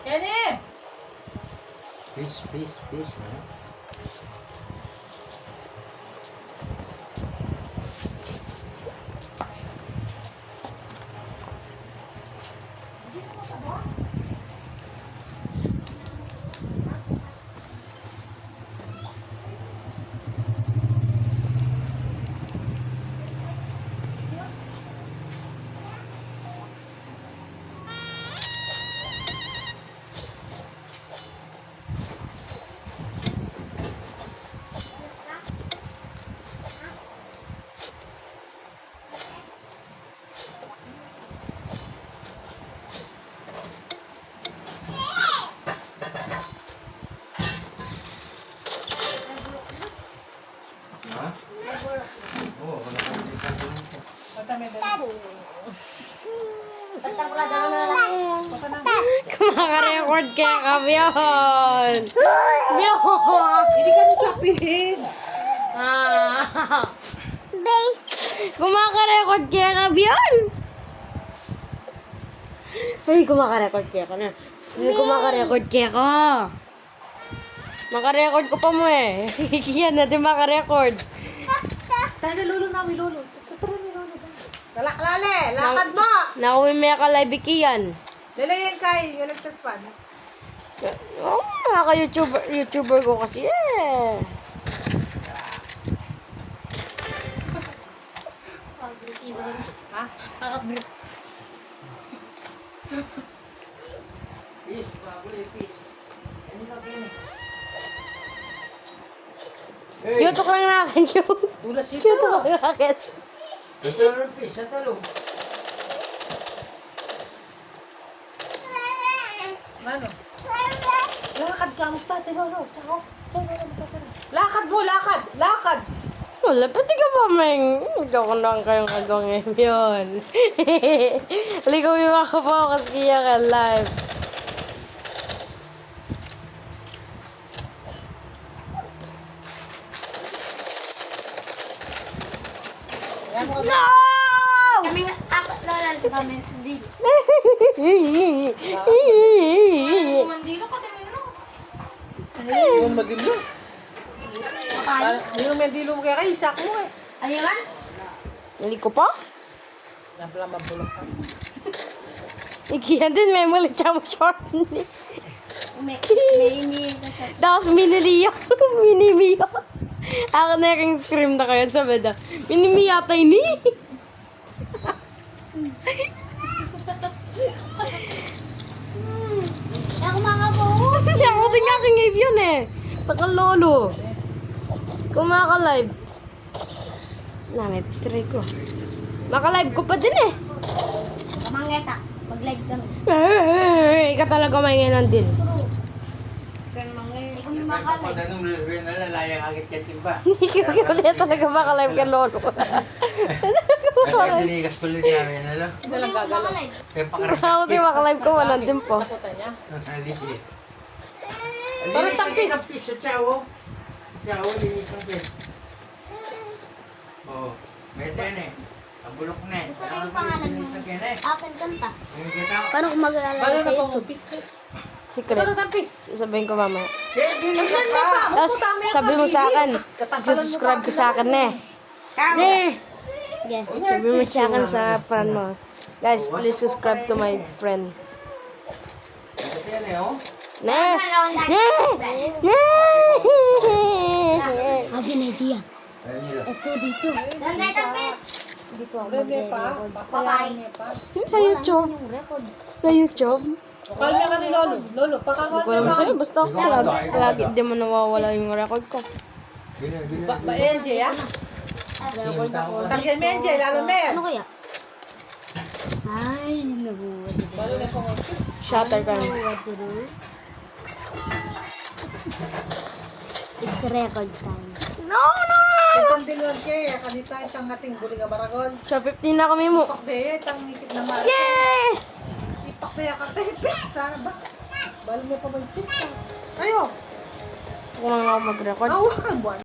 Kenny! Fish, fish, fish. Ha? Oo, wala kang dito. Kumaka-record kaya kami yun. Yun. Hindi ka nasapihin. Kumaka-record kaya kami yun. Ay, kumaka-record kaya ka na. Ay, kumaka-record kaya ka. Maka-record ko pa mo eh. Yan natin maka-record. Tayo na lolo namin, lolo. Tara ni lolo. Lale, lakad mo! Nakuwi may ka-live yan. Lalayan kay electric fan. Oo, YouTuber ko kasi eh. Ha? Fish, pabuli, fish. Ano na ba yun? Cute lang na akin yun. Dulas ito. Cute lang na akin. Ito na fish, sa talo. Ano? Lakad ka mo pati, lolo. Lakad mo, lakad. Lakad. Wala, pati ka ba may... Ikaw ko lang kayong agawin yun. Ligaw yung makapokus kaya ka live. No! Kami nga, ako, lola, kami, hindi. Mandilo ka din mo. Yung madilo. Yung madilo mo kaya isak mo eh. Ayun nga? Hindi ko pa? Yan pala mabulok ka. Ikiyan din, may muli siya mo short. May hindi ka siya. Tapos miniliyo. Minimiyo. Ako na yung scream na kayo sa beda. Minimiya tayo ni. Ako makapo. Ako din nga aking ngave yun eh. Pakalolo. Kumaka-live. Na, may pistray ko. Maka-live ko pa din eh. Kamangyasa, mag-live kami. Ika talaga mainginan din. Kaya mangyay. Kami Ako makalive. na nung nalalaya agad ka timba. Hindi ko ulit talaga maka-live ka lolo. Kasi dinigas ko ulit namin, ano? Hindi ko makalive. Kaya pakarap. Ako din maka-live ko, walang din po. Takutan niya. Alis eh. Parang Linis tampis. ang fish, o tiyaw. Tiyaw, linis ang fish. Oo. May ten eh. Abulok na eh. Gusto ko yung pangalan mo. Linis ang ken eh. Akin kanta. Yung kita ko. Paano kung mag-aalala Balo sa na YouTube? pang pis. Secret. Ano tampis? Sasabihin ko mamaya. Kaya linis ang pa. Tapos sabi mo sa akin, subscribe ka sa akin eh. Yes. Sabi mo sa akin sa friend mo. Guys, please subscribe to my friend. Ito yan eh, oh. Ne! Abi na idea. Ayun nila. Ito dito. Nanday tapis. Dito ako Rene pa. Pasayahan niya pa. Sa YouTube. Yung record. Sa YouTube. Kanya ka ni lolo. Lolo, Hindi ko pakakawal naman na sa'yo. Basta ako lagi di mo nawawala yung record ko. Gila, gila. ba NJ ah? Record ako. Tangyan mo NJ, lalo men. Ano kaya? Ay, nabuwad. Balo na pang pis. Shutter ka na. It's record time. No, no! Itong dilwag kaya, kanita isang nating buling nga baragol. Sa 15 na kami mo. Ipak de, itang ngikit na mara. Yes! Ipak de, kakatay, pis. Sana ba? Balo mo pa mag-pis. Ayo! Kung lang ako mag-record. Awakan buwan.